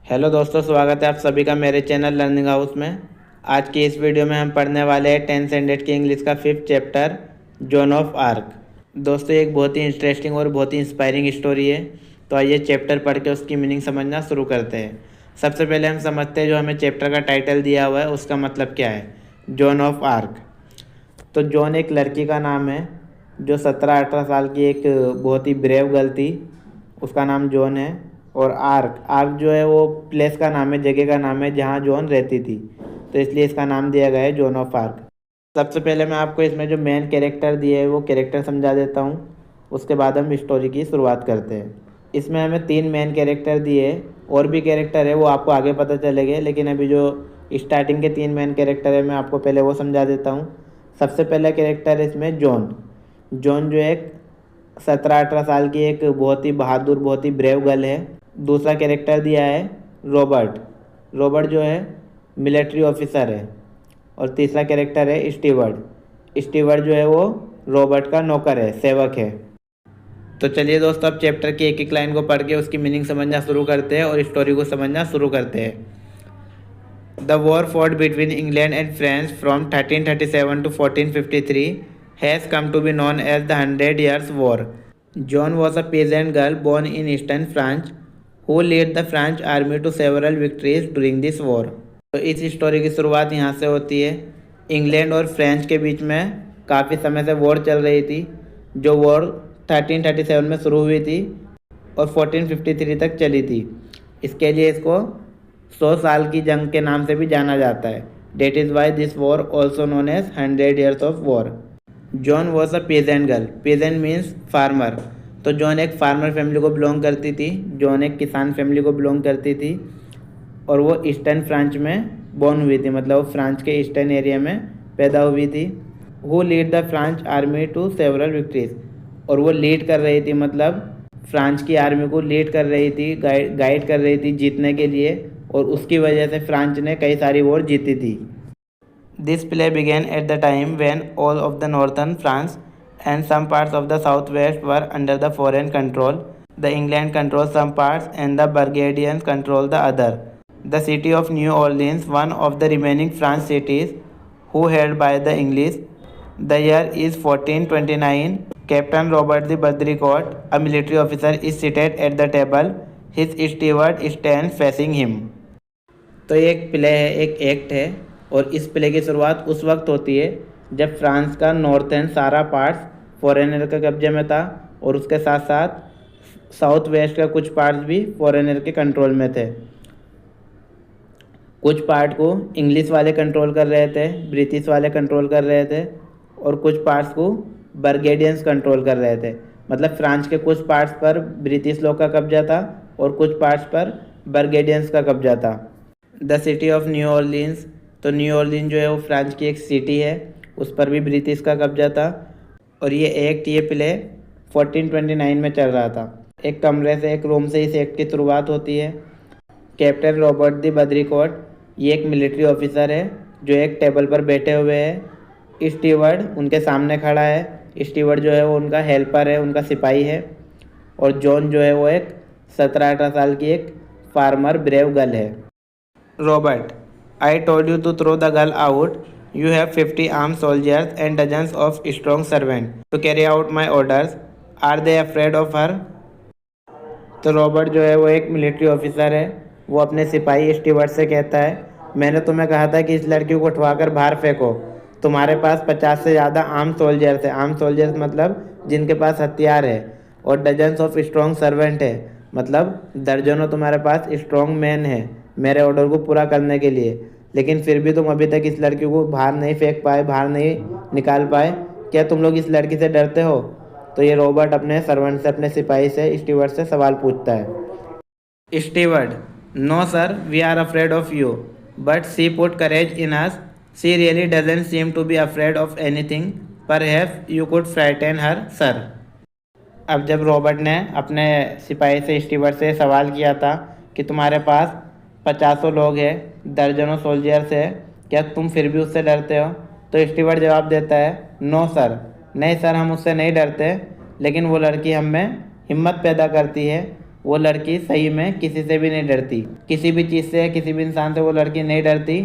Hello दोस्तों, स्वागत है आप सभी का मेरे चैनल लर्निंग हाउस में। आज की इस वीडियो में हम पढ़ने वाले हैं 10th स्टैंडर्ड की इंग्लिश का 5th chapter John of arc. दोस्तों, ये एक बहुत ही इंटरेस्टिंग और बहुत ही इंस्पायरिंग स्टोरी है। तो आइए चैप्टर पढ़ के उसकी मीनिंग समझना शुरू करते हैं। सबसे पहले हम समझते हैं जो हमें चैप्टर का टाइटल दिया हुआ है उसका मतलब क्या है। John of arc. तो जॉन एक लड़की का नाम है जो 17-18 साल की एक बहुत ही ब्रेव गर्ल थी। उसका नाम जॉन है। और आर्क आर्क जो है वो प्लेस का नाम है, जगह का नाम है जहाँ जॉन रहती थी। तो इसलिए इसका नाम दिया गया है जॉन ऑफ आर्क। सबसे पहले मैं आपको इसमें जो मेन कैरेक्टर दिए है वो कैरेक्टर समझा देता हूँ। उसके बाद हम स्टोरी की शुरुआत करते हैं। इसमें हमें 3 मेन कैरेक्टर दिए हैं। और भी कैरेक्टर है वो आपको आगे पता चलेंगे, लेकिन अभी जो स्टार्टिंग के 3 मेन कैरेक्टर है मैं आपको पहले वो समझा देता हूँ। सबसे पहला कैरेक्टर है इसमें जॉन। जॉन जो एक 17-18 साल की एक बहुत ही बहादुर, बहुत ही ब्रेव गर्ल है। दूसरा कैरेक्टर दिया है रॉबर्ट। रॉबर्ट जो है मिलिट्री ऑफिसर है। और तीसरा कैरेक्टर है स्टीवर्ड। स्टीवर्ड जो है वो रॉबर्ट का नौकर है, सेवक है। तो चलिए दोस्तों, अब चैप्टर की एक एक लाइन को पढ़ के उसकी मीनिंग समझना शुरू करते हैं और स्टोरी को समझना शुरू करते हैं। The war fought between England and France from 1337 to 1453 has come to be known as the Hundred Years' War. Joan was a peasant girl born in eastern France who led the French army to several victories during this war. तो इस story की शुरुआत यहाँ से होती है। England और France के बीच में काफ़ी समय से वॉर चल रही थी। जो वॉर 1337 में शुरू हुई थी और 1453 तक चली थी। इसके लिए इसको 100 साल की जंग के नाम से भी जाना जाता है। That is why this war also known as 100 Years of war. Joan was a peasant girl. Peasant means farmer. तो जॉन एक फार्मर फैमिली को बिलोंग करती थी। जॉन एक किसान फैमिली को बिलोंग करती थी। और वो ईस्टर्न फ्रांस में बॉर्न हुई थी, मतलब वो फ्रांस के ईस्टर्न एरिया में पैदा हुई थी। Who lead the France army to several victories. और वो लीड कर रही थी, मतलब फ्रांस की आर्मी को लीड कर रही थी, गाइड कर रही थी जीतने के लिए। और उसकी वजह से फ्रांस ने कई सारी वॉर जीती थी। This play began at the time when all of the northern France and some parts of the south west were under the foreign control. The England control some parts and the Burgundians control the other. The city of New Orleans, one of the remaining French cities who held by the English. The year is 1429. Captain Robert the Badricourt, a military officer, is seated at the table. His steward stands facing him. तो ये एक play है, एक act है। और इस play की शुरुआत उस वक्त होती है जब फ्रांस का नॉर्थर्न सारा पार्ट्स फॉरेनर के कब्जे में था और उसके साथ साथ साउथ वेस्ट का कुछ पार्ट्स भी फॉरेनर के कंट्रोल में थे। कुछ पार्ट को इंग्लिश वाले कंट्रोल कर रहे थे, ब्रिटिश वाले कंट्रोल कर रहे थे। और कुछ पार्ट्स को बर्गेडियंस कंट्रोल कर रहे थे। मतलब फ्रांस के कुछ पार्ट्स पर ब्रिटिश लोग का कब्जा था और कुछ पार्ट्स पर बर्गेडियंस का कब्जा था। The city of new Orleans. तो न्यू ऑर्लिन जो है वो फ्रांस की एक सिटी है, उस पर भी ब्रिटिश का कब्जा था। और ये प्ले 1429 में चल रहा था। एक कमरे से, एक रूम से इस एक्ट की शुरुआत होती है। कैप्टन रॉबर्ट द बद्रिकोट, ये एक मिलिट्री ऑफिसर है जो एक टेबल पर बैठे हुए हैं। स्टीवर्ड उनके सामने खड़ा है। स्टीवर्ड जो है वो उनका हेल्पर है, उनका सिपाही है। और जॉन जो है वो एक 17-18 साल की एक फार्मर ब्रेव गर्ल है। Robert, I told you to throw the girl out. You have 50 arm soldiers and dozens of strong servant to carry out my orders. Are they afraid of her. तो Robert जो है वो एक military officer है। वो अपने सिपाही steward से कहता है, मैंने तुम्हें कहा था कि इस लड़की को उठवाकर बाहर फेंको। तुम्हारे पास 50 से ज़्यादा आर्म सोल्जर्स है। आर्म सोल्जर्स मतलब जिनके पास हथियार है। और डजन्स ऑफ स्ट्रॉन्ग सर्वेंट है, मतलब दर्जनों तुम्हारे पास स्ट्रॉन्ग मैन है मेरे ऑर्डर को पूरा करने के लिए। लेकिन फिर भी तुम अभी तक इस लड़की को बाहर नहीं फेंक पाए, बाहर नहीं निकाल पाए। क्या तुम लोग इस लड़की से डरते हो? तो ये रॉबर्ट अपने सर्वेंट से, अपने सिपाही से, स्टीवर्ड से सवाल पूछता है। Steward, no sir, we are afraid of you, but she put courage in us. She really doesn't seem to be afraid of anything. Perhaps you could frighten her sir. अब जब रॉबर्ट ने अपने सिपाही से, स्टीवर्ड से सवाल किया था कि तुम्हारे पास 50 लोग हैं, दर्जनों सोल्जर्स है, क्या तुम फिर भी उससे डरते हो? तो स्टीवर्ड जवाब देता है, नो सर, नहीं सर, हम उससे नहीं डरते। लेकिन वो लड़की हम में हिम्मत पैदा करती है वो लड़की सही में किसी से भी नहीं डरती, किसी भी चीज़ से, किसी भी इंसान से वो लड़की नहीं डरती।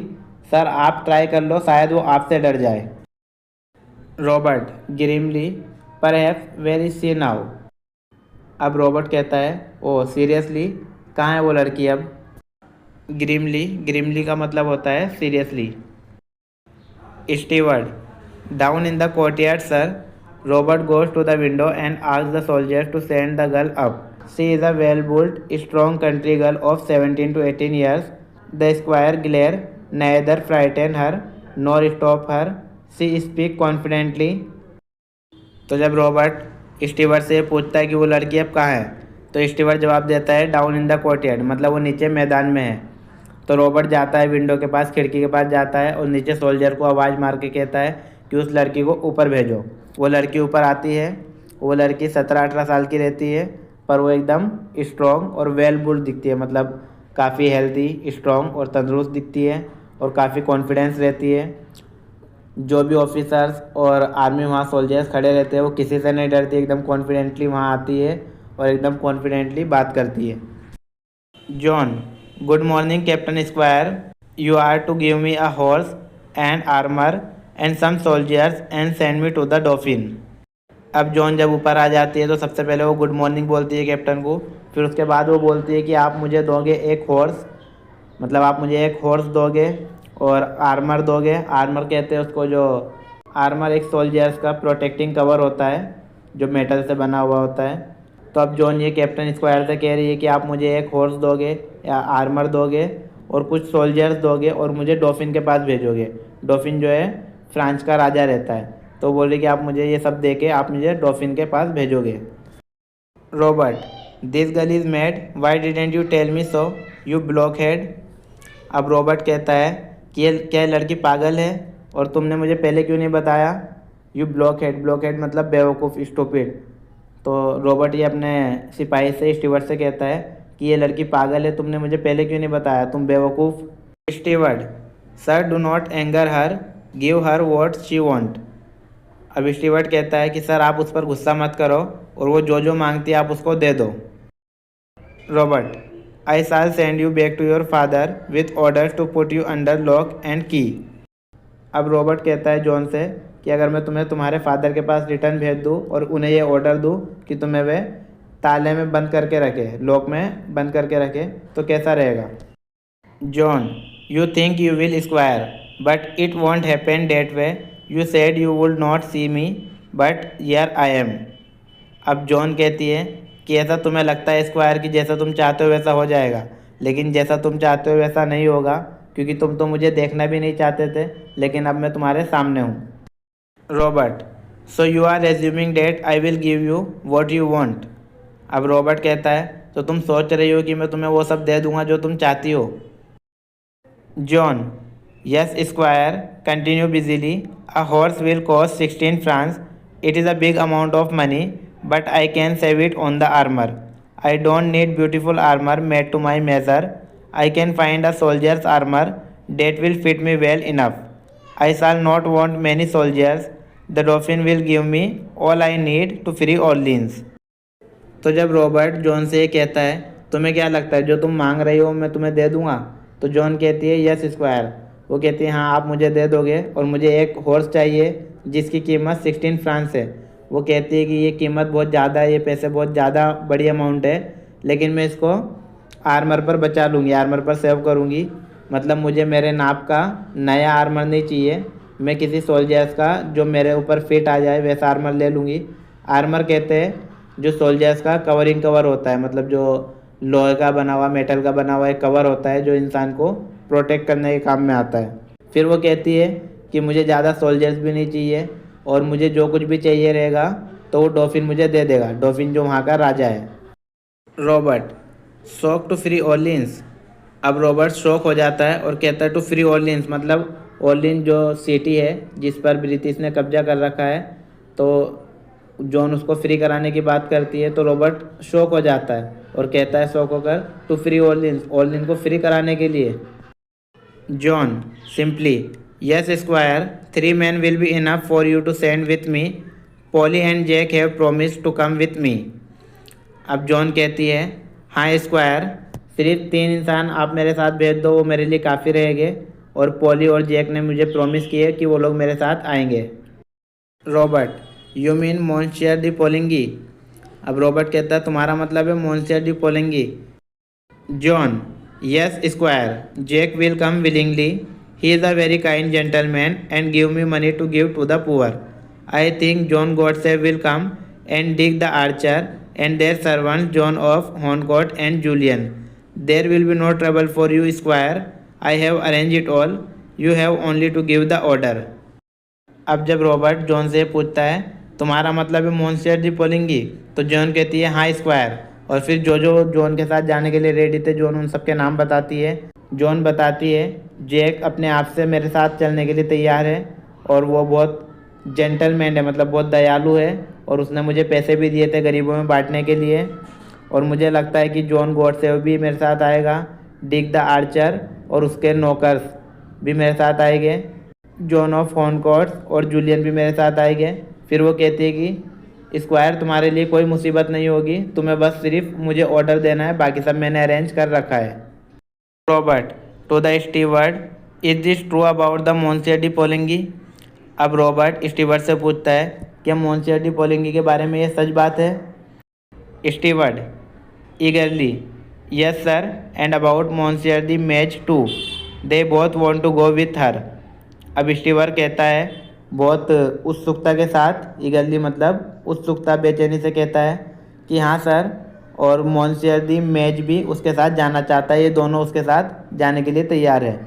सर आप ट्राई कर लो, शायद वो आपसे डर जाए। Robert grimly, perhaps where is she now. अब रॉबर्ट कहता है, ओ सीरियसली, कहाँ है वो लड़की अब। ग्रिमली का मतलब होता है seriously. Steward, down in the courtyard sir. Robert गोes to the window and asks the soldiers to send the girl up. She is a well-built, strong country girl of 17 to 18 years. The squire glare, neither frighten her nor stop her. She speak confidently. तो जब Robert steward से पूछता है कि वो लड़की अब कहाँ है, तो स्टीवर्ड जवाब देता है डाउन इन द कोर्टयार्ड, मतलब वो नीचे मैदान में है। तो रॉबर्ट जाता है विंडो के पास, खिड़की के पास जाता है और नीचे सोल्जर को आवाज़ मार के कहता है कि उस लड़की को ऊपर भेजो। वो लड़की ऊपर आती है। वो लड़की 17-18 साल की रहती है, पर वो एकदम स्ट्रॉन्ग और वेल बिल्ड दिखती है, मतलब काफ़ी हेल्दी, स्ट्रॉन्ग और तंदुरुस्त दिखती है और काफ़ी कॉन्फिडेंस रहती है। जो भी ऑफिसर्स और आर्मी वहाँ सोल्जर्स खड़े रहते हैं वो किसी से नहीं डरती, एकदम कॉन्फिडेंटली वहाँ आती है और एकदम कॉन्फिडेंटली बात करती है। Joan, good morning captain squire, you are to give me a horse and armour and some soldiers and send me to the Dauphin. अब जॉन जब ऊपर आ जाती है तो सबसे पहले वो गुड मॉर्निंग बोलती है कैप्टन को, फिर उसके बाद वो बोलती है कि आप मुझे दोगे एक हॉर्स, मतलब आप मुझे एक हॉर्स दोगे और आर्मर दोगे। आर्मर कहते हैं उसको, जो आर्मर एक सोल्जर्स का प्रोटेक्टिंग कवर होता है जो मेटल से बना हुआ होता है। तो अब जॉन ये कैप्टन स्क्वायर से कह रही है कि आप मुझे एक हॉर्स दोगे या आर्मर दोगे और कुछ सोल्जर्स दोगे और मुझे डॉफिन के पास भेजोगे। डॉफिन जो है फ्रांस का राजा रहता है। तो बोल रही कि आप मुझे ये सब दे के आप मुझे डॉफिन के पास भेजोगे। Robert, this girl is mad, why didn't you tell me so you blockhead. अब रॉबर्ट कहता है कि ये क्या लड़की पागल है और तुमने मुझे पहले क्यों नहीं बताया। यू ब्लॉक हेड मतलब बेवकूफ़, स्टूपिड। तो रॉबर्ट ये अपने सिपाही से, स्टीवर्ड से कहता है कि ये लड़की पागल है, तुमने मुझे पहले क्यों नहीं बताया, तुम बेवकूफ़। Steward, sir do not anger her, give her what she want. अब स्टीवर्ड कहता है कि सर आप उस पर गुस्सा मत करो और वो जो जो मांगती है आप उसको दे दो। Robert, I shall send you back to your father with orders to put you under lock and key. अब रॉबर्ट कहता है जॉन से कि अगर मैं तुम्हें तुम्हारे फादर के पास रिटर्न भेज दूँ और उन्हें ये ऑर्डर दूँ कि तुम्हें वे ताले में बंद करके रखे, लॉक में बंद करके रखे, तो कैसा रहेगा। Joan, you think you will squire but it won't happen that way, you said you would not see me but here I am. अब जॉन कहती है कि ऐसा तुम्हें लगता है स्क्वायर कि जैसा तुम चाहते हो वैसा हो जाएगा, लेकिन जैसा तुम चाहते हो वैसा नहीं होगा, क्योंकि तुम तो मुझे देखना भी नहीं चाहते थे, लेकिन अब मैं तुम्हारे सामने हूँ। Robert, so you are assuming that I will give you what you want. अब रॉबर्ट कहता है तो तुम सोच रही हो कि मैं तुम्हें वो सब दे दूंगा जो तुम चाहती हो। Joan, yes squire, continue busily, a horse will cost 16 francs, it is a big amount of money but I can save it on the armour. I don't need beautiful armour made to my measure, I can find a soldier's armour that will fit me well enough, I shall not want many soldiers, the Dauphin will give me all I need to free Orleans. तो जब Robert John से ये कहता है तुम्हें क्या लगता है जो तुम मांग रही हो मैं तुम्हें दे दूंगा, तो जॉन कहती है यस स्क्वायर। वो कहती है हाँ आप मुझे दे दोगे और मुझे एक हॉर्स चाहिए जिसकी कीमत 16 फ्रांस है। वो कहती है कि ये कीमत बहुत ज़्यादा है, ये पैसे बहुत ज़्यादा बड़ी अमाउंट है, लेकिन मैं इसको आर्मर पर बचा लूँगी, आर्मर पर सेव करूँगी। मतलब मुझे मेरे नाप का नया आर्मर नहीं चाहिए, मैं किसी सोल्जर्स का जो मेरे ऊपर फिट आ जाए वैसा आर्मर ले लूँगी। आर्मर कहते हैं जो सोल्जर्स का कवरिंग कवर होता है, मतलब जो लोहे का बना हुआ, मेटल का बना हुआ एक कवर होता है जो इंसान को प्रोटेक्ट करने के काम में आता है। फिर वो कहती है कि मुझे ज़्यादा सोल्जर्स भी नहीं चाहिए और मुझे जो कुछ भी चाहिए रहेगा तो वो डॉफिन मुझे दे देगा, डॉफिन जो वहाँ का राजा है। Robert, shock to free Orleans. अब रॉबर्ट शॉक हो जाता है और कहता है टू फ्री ऑर्लिन्स, मतलब ऑर्लिन जो सिटी है जिस पर ब्रिटिश ने कब्जा कर रखा है, तो जॉन उसको फ्री कराने की बात करती है तो रॉबर्ट शॉक हो जाता है और कहता है शॉक होकर टू फ्री ऑर्लिन्स, ऑर्लिन को फ्री कराने के लिए। John simply, yes squire, 3 men will be enough for you to send with me, Polly and Jack have promised to come with me. अब जॉन कहती है हाँ स्क्वायर, सिर्फ 3 इंसान आप मेरे साथ भेज दो, वो मेरे लिए काफ़ी रहेंगे। और पॉली और जैक ने मुझे प्रॉमिस किया कि वो लोग मेरे साथ आएंगे। Robert, you mean monsieur de Poulengey. अब रॉबर्ट कहता है तुम्हारा मतलब है monsieur de Poulengey. Joan, yes squire, Jack will come willingly, he is a very kind gentleman and give me money to give to the poor. I think John Godsave will come and Dick the archer and their servants John of Horncourt and Julian. There will be no trouble for you, Squire. I have arranged it all. You have only to give the order. अब जब Robert John से पूछता है तुम्हारा मतलब है मोंसियर दी पोलिंगी, तो John कहती है हाँ स्क्वायर। और फिर जो जो जॉन के साथ जाने के लिए रेडी थे, जॉन उन सबके नाम बताती है। जॉन बताती है जैक अपने आप से मेरे साथ चलने के लिए तैयार है और वो बहुत जेंटलमैन है, मतलब बहुत दयालु है, और उसने मुझे पैसे भी दिए थे गरीबों में बांटने के लिए। और मुझे लगता है कि जॉन गॉडसे भी मेरे साथ आएगा, डिक द आर्चर और उसके नौकर्स भी मेरे साथ आएंगे, जॉन ऑफ हॉर्नकोर्ट और जूलियन भी मेरे साथ आएंगे। फिर वो कहती है कि स्क्वायर तुम्हारे लिए कोई मुसीबत नहीं होगी, तुम्हें बस सिर्फ मुझे ऑर्डर देना है, बाकी सब मैंने अरेंज कर रखा है। Robert to the steward, is this true about the monsieur de Poulengey. अब रॉबर्ट स्टीवर्ड से पूछता है क्या मोंसियर डी पोलिंगी के बारे में ये सच बात है। Steward eagerly, yes sir, and about monsieur de Metz too, they both want to go with her. अब स्टीवर्ड कहता है बहुत उत्सुकता के साथ, ईगरली मतलब उत्सुकता बेचैनी से कहता है कि हाँ सर, और मोंसियर दी मैच भी उसके साथ जाना चाहता है, ये दोनों उसके साथ जाने के लिए तैयार है।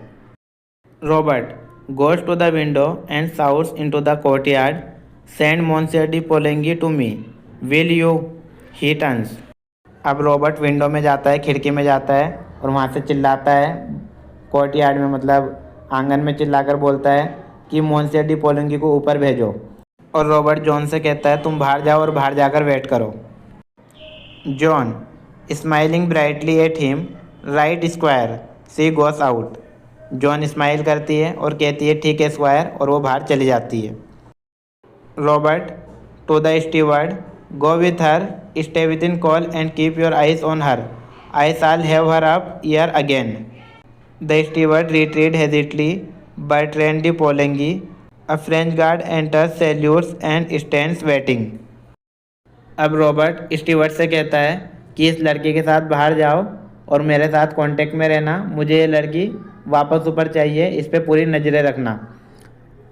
Robert goes to the window and shouts into the courtyard, send Monsieur de Poligny to me, will you? He turns. अब रॉबर्ट विंडो में जाता है, खिड़की में जाता है और वहाँ से चिल्लाता है, कोर्टयार्ड में मतलब आंगन में चिल्लाकर बोलता है कि मोंसियर डी पोलिंगी को ऊपर भेजो। और रॉबर्ट जॉन से कहता है तुम बाहर जाओ और बाहर जाकर वेट करो। Joan smiling brightly at him, right squire, she goes out. Joan smile करती है और कहती है ठीक है स्क्वायर, और वो बाहर चली जाती है। Robert to the steward, go with her, stay within call and keep your eyes on her, I shall have her up here again. The steward retreat hesitantly Bertrand de Poligny, a French guard enters, salutes and stands waiting. अब Robert Stewart से कहता है कि इस लड़की के साथ बाहर जाओ और मेरे साथ कांटेक्ट में रहना, मुझे ये लड़की वापस ऊपर चाहिए, इस पर पूरी नज़रें रखना।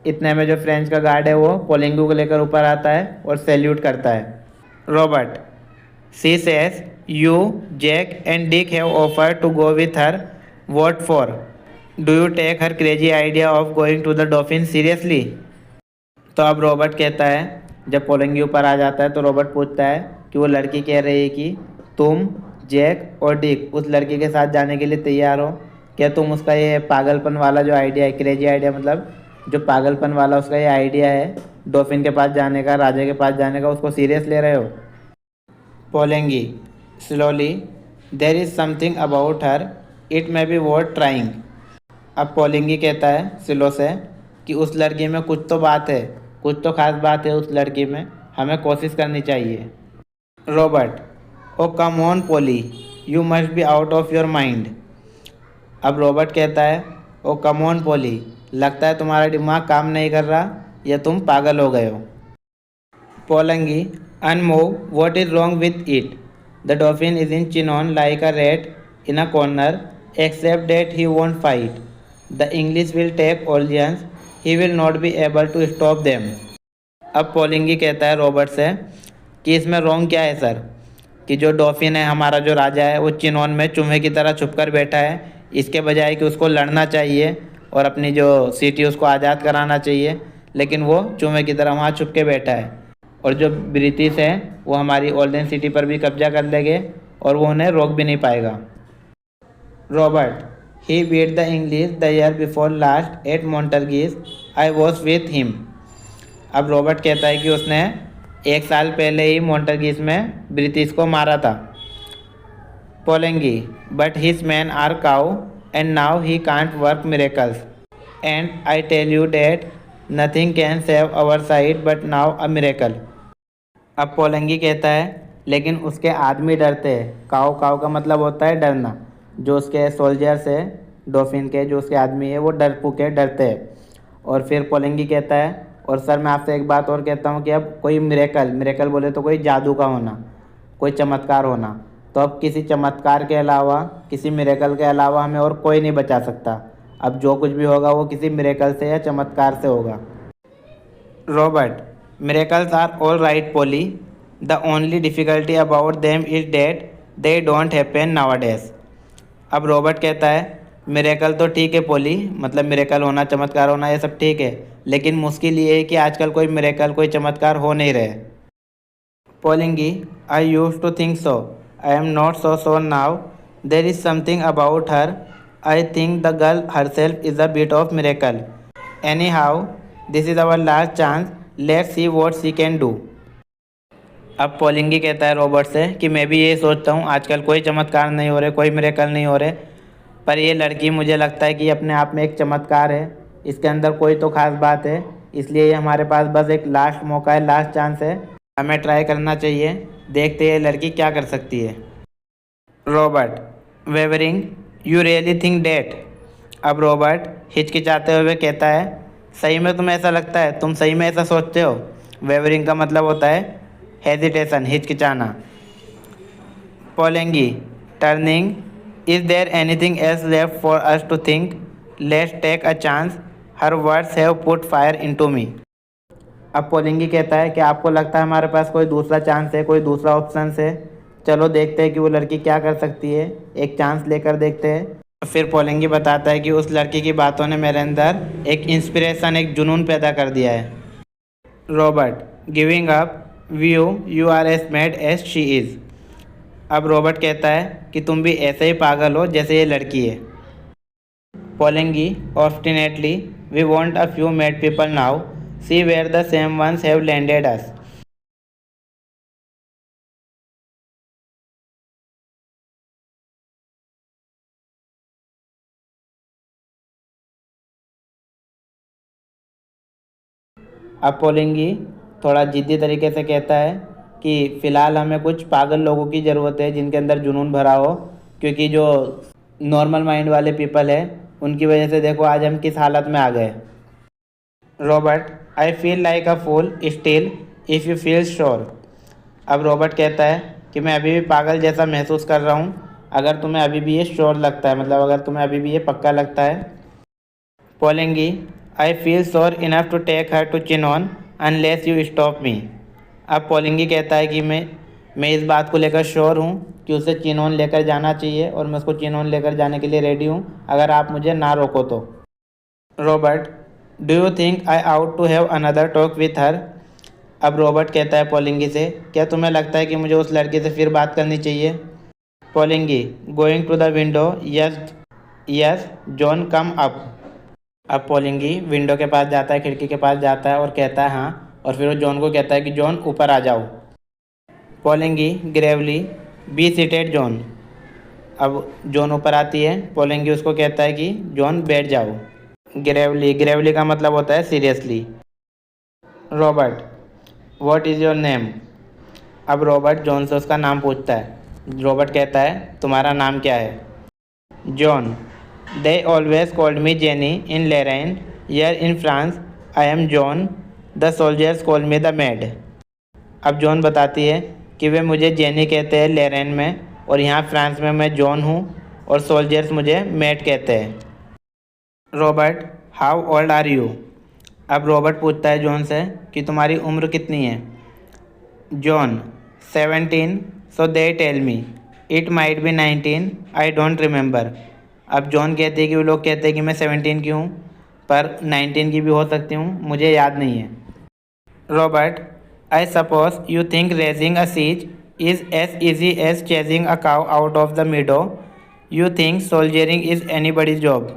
इतने में जो फ्रेंच का गार्ड है वो पोलिंगी को लेकर ऊपर आता है और सैल्यूट करता है। Robert she says you, Jack and Dick have offered to go with her, what for? Do you take her crazy idea of going to the dolphin seriously? तो अब रॉबर्ट कहता है, जब पोलिंगी ऊपर आ जाता है तो रॉबर्ट पूछता है कि वो लड़की कह रही है कि तुम, जैक और डिक उस लड़की के साथ जाने के लिए तैयार हो, क्या तुम उसका ये पागलपन वाला जो आइडिया है, क्रेजी आइडिया मतलब जो पागलपन वाला उसका ये आइडिया है डॉल्फिन के पास जाने का, राजा के पास जाने का, उसको सीरियस ले रहे हो? Poulengey slowly, there is something about her, it may be worth trying. अब पोलिंगी कहता है स्लो से कि उस लड़की में कुछ तो बात है, कुछ तो खास बात है उस लड़की में, हमें कोशिश करनी चाहिए। Robert oh come on Polly, you must be out of your mind. अब रॉबर्ट कहता है ओ कम ऑन पोली, लगता है तुम्हारा दिमाग काम नहीं कर रहा या तुम पागल हो गए हो। Poulengey unmoved, what is wrong with it? The Dauphin is in Chinon like a rat in a corner, except that he won't fight. The English will take Orleans, he will not be able to stop them. अब Poulengey कहता है Robert से कि इसमें wrong क्या है sir, कि जो डॉल्फिन है हमारा जो राजा है वो चिनोन में चूहे की तरह छुपकर बैठा है, इसके बजाय कि उसको लड़ना चाहिए और अपनी जो सिटी उसको आज़ाद कराना चाहिए, लेकिन वो चूहे की तरह वहाँ छुप के बैठा है। और जो ब्रिटिश है वो हमारी ओल्डन सिटी पर भी कब्जा कर लेंगे और वो उन्हें रोक भी नहीं पाएगा। Robert He beat the English the year before last at Montargis. I was with him. अब रॉबर्ट कहता है कि उसने 1 साल पहले ही मोंटरगिस में ब्रिटिश को मारा था। पोलिंगी but his men are cow and now he can't work miracles. And I tell you that nothing can save our side but now a miracle. अब पोलिंगी कहता है लेकिन उसके आदमी डरते हैं। काव काव का मतलब होता है डरना। जो उसके सोल्जर्स है डॉल्फिन के, जो उसके आदमी है, वो डरपोक है, डरते हैं। और फिर पोलिंगी कहता है, और सर मैं आपसे एक बात और कहता हूँ कि अब कोई मिरेकल, मिरेकल बोले तो कोई जादू का होना, कोई चमत्कार होना, तो अब किसी चमत्कार के अलावा, किसी मिरेकल के अलावा हमें और कोई नहीं बचा सकता। अब जो कुछ भी होगा वो किसी मिरेकल से या चमत्कार से होगा। Robert, miracles are all right, Polly. The only difficulty about them is that they don't happen nowadays. अब रॉबर्ट कहता है, मिरेकल तो ठीक है पोली, मतलब मिरेकल होना, चमत्कार होना, ये सब ठीक है, लेकिन मुश्किल ये है कि आजकल कोई मिरेकल, कोई चमत्कार हो नहीं रहे। Poulengey, I use to think so, I am not so sure now, there is something about her, I think the girl herself is a bit of miracle. Anyhow this is our last chance, let's see what she can do. अब Poulengey कहता है Robert से कि मैं भी ये सोचता हूँ, आजकल कोई चमत्कार नहीं हो रहे, कोई मिरेकल नहीं हो रहे, पर ये लड़की मुझे लगता है कि अपने आप में एक चमत्कार है, इसके अंदर कोई तो खास बात है, इसलिए ये हमारे पास बस एक लास्ट मौका है, लास्ट चांस है, हमें ट्राई करना चाहिए, देखते हैं ये लड़की क्या कर सकती है। Robert, wavering, you really think that. अब रॉबर्ट हिचकिचाते हुए कहता है, सही में तुम्हें ऐसा लगता है, तुम सही में ऐसा सोचते हो। वेवरिंग का मतलब होता है हेजिटेशन, हिचकिचाना। Poulengey, turning, is there anything else left for us to think, let's take a chance, her words have put fire into me. अब पोलिंगी कहता है कि आपको लगता है हमारे पास कोई दूसरा चांस है, कोई दूसरा ऑप्शन है, चलो देखते हैं कि वो लड़की क्या कर सकती है, एक चांस लेकर देखते हैं। फिर पोलिंगी बताता है कि उस लड़की की बातों ने मेरे अंदर एक इंस्पिरेशन, एक जुनून पैदा कर दिया है। Robert, giving up, view you are as mad as she is. अब रॉबर्ट कहता है कि तुम भी ऐसे ही पागल हो जैसे ये लड़की है। Poulengey, obstinately, we want a few mad people now, see where the sane ones have landed us. अब पोलिंगी थोड़ा जिद्दी तरीके से कहता है कि फ़िलहाल हमें कुछ पागल लोगों की ज़रूरत है जिनके अंदर जुनून भरा हो, क्योंकि जो नॉर्मल माइंड वाले पीपल है उनकी वजह से देखो आज हम किस हालत में आ गए। Robert, I feel like a fool still if you feel sure. अब रॉबर्ट कहता है कि मैं अभी भी पागल जैसा महसूस कर रहा हूँ, अगर तुम्हें अभी भी ये श्योर लगता है, मतलब अगर तुम्हें अभी भी ये पक्का लगता है। Poulengey, I feel sure enough to take her to Chinon unless you stop me. अब पोलिंगी कहता है कि मैं इस बात को लेकर श्योर हूँ कि उसे चिनोन लेकर जाना चाहिए, और मैं उसको चिनोन लेकर जाने के लिए रेडी हूँ, अगर आप मुझे ना रोको तो। Robert, do you think I ought to have another talk with her. अब रॉबर्ट कहता है पोलिंगी से, क्या तुम्हें लगता है कि मुझे उस लड़की से फिर बात करनी चाहिए। Poulengey, going to the window, yes yes Joan come up. अब पोलिंगी विंडो के पास जाता है, खिड़की के पास जाता है और कहता है हाँ, और फिर वो जॉन को कहता है कि जॉन ऊपर आ जाओ। पोलिंगी, ग्रेवली, बी सीटेड जॉन। अब जॉन ऊपर आती है, पोलिंगी उसको कहता है कि जॉन बैठ जाओ। ग्रेवली, ग्रेवली का मतलब होता है seriously. Robert, what is your name. अब रॉबर्ट जॉन से उसका नाम पूछता है। रॉबर्ट कहता है तुम्हारा नाम क्या है। John, they always called me jenny in Liren, here in France I am John, the soldiers call me the mad. अब जॉन बताती है कि वे मुझे जेनी कहते हैं लेरेन में, और यहाँ फ्रांस में मैं जॉन हूँ, और सोल्जर्स मुझे मैड कहते हैं। Robert, how old are you. अब रॉबर्ट पूछता है जॉन से कि तुम्हारी उम्र कितनी है। Joan, 17, so they tell me, it might be 19, I don't remember. अब जॉन कहते हैं कि वो लोग कहते हैं कि मैं 17 की हूँ, पर 19 की भी हो सकती हूँ, मुझे याद नहीं है। Robert, I suppose you think raising a siege is as easy as chasing a cow out of the meadow, you think soldiering is anybody job.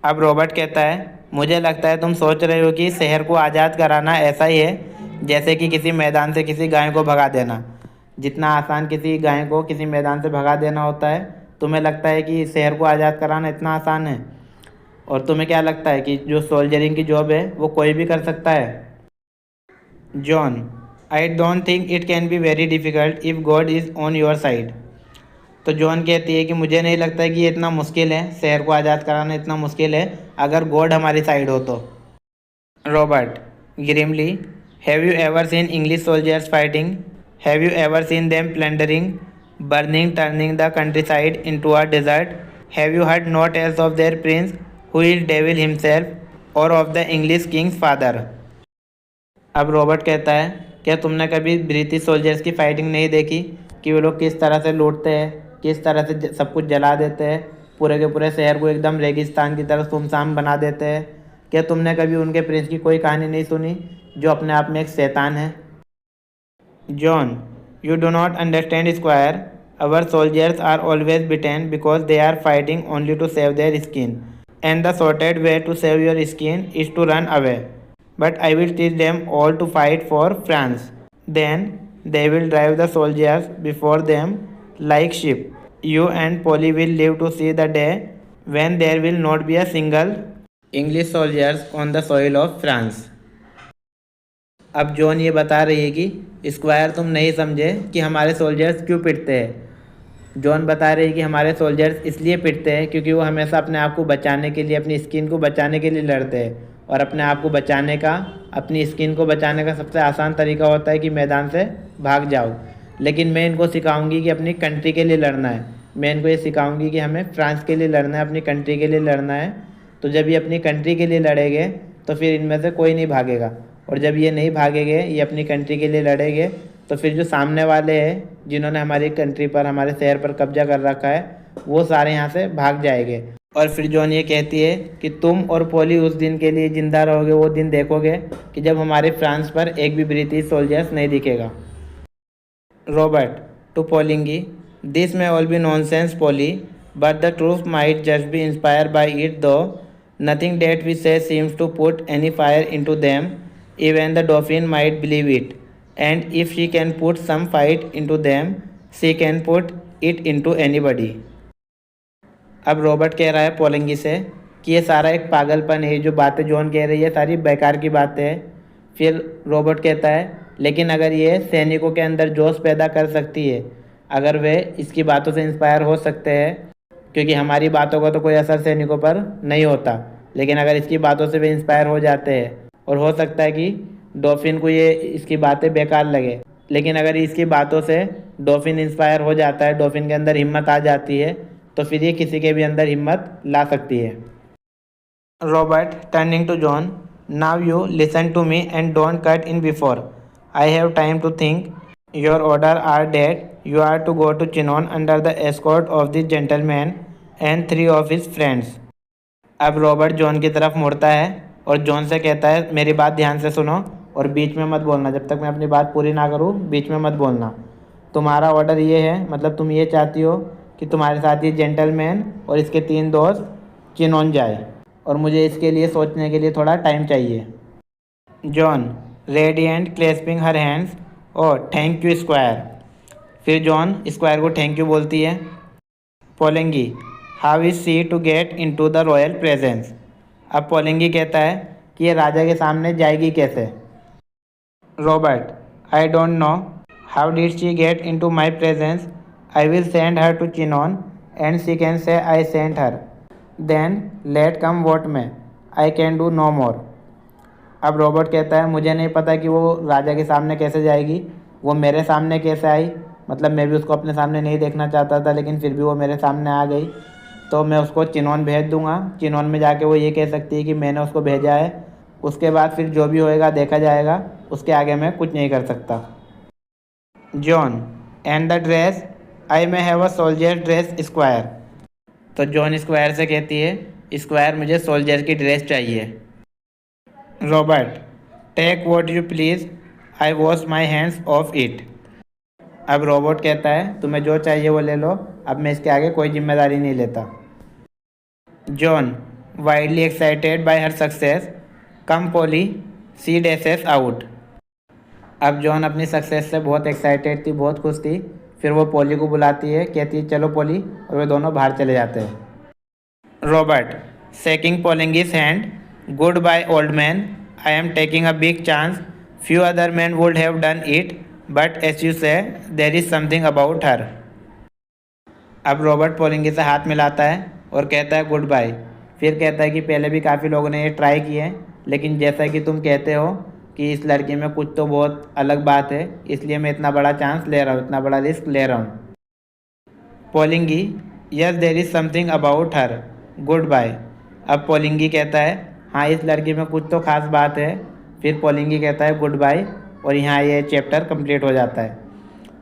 अब रॉबर्ट कहता है मुझे लगता है तुम सोच रहे हो कि शहर को आज़ाद कराना ऐसा ही है जैसे कि किसी मैदान से किसी गाय को भगा देना। जितना आसान किसी गाय को किसी मैदान से भगा देना होता है, तुम्हें लगता है कि शहर को आज़ाद कराना इतना आसान है, और तुम्हें क्या लगता है कि जो सोल्जरिंग की जॉब है वो कोई भी कर सकता है। John, I don't think it can be very difficult if God is on your side. तो जॉन कहती है कि मुझे नहीं लगता कि ये इतना मुश्किल है, शहर को आज़ाद कराना इतना मुश्किल है अगर गॉड हमारी साइड हो तो। Robert grimly, have you ever seen English soldiers fighting? Have you ever seen them plundering, burning, turning the countryside into a desert? Have you heard no tales of their prince who is devil himself और of the English king's father? अब Robert कहता है, क्या तुमने कभी British soldiers की fighting नहीं देखी कि वो लोग किस तरह से लूटते हैं, किस तरह से सब कुछ जला देते हैं, पूरे के पूरे शहर को एकदम रेगिस्तान की तरह सुनसान बना देते हैं? क्या तुमने कभी उनके प्रिंस की कोई कहानी नहीं सुनी जो अपने आप में एक शैतान है? Joan, you do not understand squire, our soldiers are always beaten because they are fighting only to save their skin and the shortest way to save your skin is to run away. But I will teach them all to fight for France. Then they will drive the soldiers before them like sheep. You and Polly will live to see the day when there will not be a single English soldiers on the soil of France. अब John ये बता रही है कि square तुम नहीं समझे कि हमारे सोल्जर्स क्यों पिटते हैं। जॉन बता रही है कि हमारे सोल्जर्स इसलिए पिटते हैं क्योंकि वो हमेशा अपने आप को बचाने के लिए, अपनी स्किन को बचाने के लिए लड़ते हैं। और अपने आप को बचाने का, अपनी स्किन को बचाने का सबसे आसान तरीका होता है कि मैदान से भाग जाओ। लेकिन मैं इनको सिखाऊंगी कि अपनी कंट्री के लिए लड़ना है। मैं इनको ये सिखाऊंगी कि हमें फ्रांस के लिए लड़ना है, अपनी कंट्री के लिए लड़ना है। तो जब ये अपनी कंट्री के लिए लड़ेंगे तो फिर इनमें से कोई नहीं भागेगा। और जब ये नहीं भागेंगे, ये अपनी कंट्री के लिए लड़ेंगे, तो फिर जो सामने वाले हैं जिन्होंने हमारी कंट्री पर, हमारे शहर पर कब्जा कर रखा है, वो सारे यहाँ से भाग जाएंगे। और फिर जॉन ये कहती है कि तुम और पोली उस दिन के लिए ज़िंदा रहोगे। वो दिन देखोगे कि जब हमारे फ्रांस पर एक भी ब्रिटिश सोल्जर्स नहीं दिखेगा। Robert to Poulengey, this may all be nonsense Polly, but the truth might just be inspire by it, though nothing that we say seems to put any fire into them, even the Dauphin might believe it, and if she can put some fight into them, she can put it into anybody. अब Robert कह रहा है पोलिंगी से कि ये सारा एक पागलपन है, जो बातें जॉन कह रही है सारी बेकार की बातें हैं। फिर रॉबर्ट कहता है, लेकिन अगर ये सैनिकों के अंदर जोश पैदा कर सकती है, अगर वे इसकी बातों से इंस्पायर हो सकते हैं, क्योंकि हमारी बातों का तो कोई असर सैनिकों पर नहीं होता, लेकिन अगर इसकी बातों से वे इंस्पायर हो जाते हैं, और हो सकता है कि डॉल्फिन को ये इसकी बातें बेकार लगे, लेकिन अगर इसकी बातों से डॉल्फिन इंस्पायर हो जाता है, डॉल्फिन के अंदर हिम्मत आ जाती है, तो फिर ये किसी के भी अंदर हिम्मत ला सकती है। Robert turning to Joan, now you listen to me and don't cut in before I have time to think, your order are that, you are to go to Chinon under the escort of this gentleman and 3 of his friends. अब Robert Joan की तरफ मुड़ता है और John से कहता है, मेरी बात ध्यान से सुनो और बीच में मत बोलना, जब तक मैं अपनी बात पूरी ना करूँ बीच में मत बोलना। तुम्हारा ऑर्डर ये है, मतलब तुम ये चाहती हो कि तुम्हारे साथ ये जेंटलमैन और इसके 3 दोस्त चिनॉन जाए, और मुझे इसके लिए सोचने के लिए थोड़ा टाइम चाहिए। Joan radiant clasping her hands, oh thank you squire. फिर जॉन स्क्वायर को थैंक यू बोलती है। Poulengey, how is she to get into the royal presence. अब पोलिंगी कहता है कि ये राजा के सामने जाएगी कैसे। Robert, I don't know, how did she get into my presence, I will send her to Chinon and she can say I sent her. Then let come what may, I can do no more. अब Robert कहता है, मुझे नहीं पता कि वो राजा के सामने कैसे जाएगी, वो मेरे सामने कैसे आई, मतलब मैं भी उसको अपने सामने नहीं देखना चाहता था, लेकिन फिर भी वो मेरे सामने आ गई, तो मैं उसको चिनॉन भेज दूंगा। चिनॉन में जाके वो ये कह सकती है कि मैंने उसको भेजा है। उसके बाद फिर जो भी होएगा देखा जाएगा, उसके आगे मैं कुछ नहीं कर सकता। Joan, and the dress, I may have a soldier dress squire. तो जॉन स्क्वायर से कहती है, स्क्वायर मुझे सोल्जर की ड्रेस चाहिए। Robert, take what you please, I wash my hands of it. अब रॉबर्ट कहता है, तुम्हें जो चाहिए वो ले लो, अब मैं इसके आगे कोई जिम्मेदारी नहीं लेता। Joan wildly excited by her success, come Polly, she dashes out. अब जॉन अपनी सक्सेस से बहुत एक्साइटेड थी, बहुत खुश थी। फिर वो पोली को बुलाती है, कहती है चलो पोली, और वे दोनों बाहर चले जाते हैं। Robert shaking Poulengey's hand, goodbye old man, I am taking a big chance few other man would have done it but as you say there is something about her. अब रॉबर्ट पोलिंगी से हाथ मिलाता है और कहता है good bye. फिर कहता है कि पहले भी काफ़ी लोगों ने ये ट्राई किए हैं, लेकिन जैसा कि तुम कहते हो कि इस लड़की में कुछ तो बहुत अलग बात है, इसलिए मैं इतना बड़ा चांस ले रहा हूँ, इतना बड़ा रिस्क ले रहा हूँ। Poulengey, yes there is something about her, goodbye. अब पोलिंगी कहता है हाँ इस लड़की में कुछ तो खास बात है। फिर पोलिंगी कहता है गुड बाय और यहाँ ये चैप्टर कंप्लीट हो जाता है।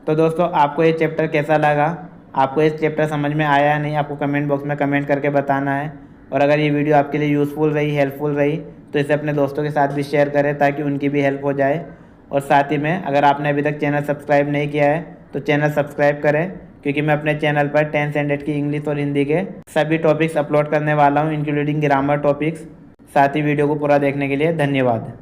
तो दोस्तों आपको ये चैप्टर कैसा लगा, आपको ये चैप्टर समझ में आया या नहीं, आपको कमेंट बॉक्स में कमेंट करके बताना है। और अगर ये वीडियो आपके लिए यूज़फुल रही, हेल्पफुल रही, तो इसे अपने दोस्तों के साथ भी शेयर करें ताकि उनकी भी हेल्प हो जाए। और साथ ही में अगर आपने अभी तक चैनल सब्सक्राइब नहीं किया है तो चैनल सब्सक्राइब करें, क्योंकि मैं अपने चैनल पर 10th स्टैंडर्ड की इंग्लिश और हिंदी के सभी टॉपिक्स अपलोड करने वाला हूँ, इंक्लूडिंग ग्रामर टॉपिक्स। साथ ही वीडियो को पूरा देखने के लिए धन्यवाद।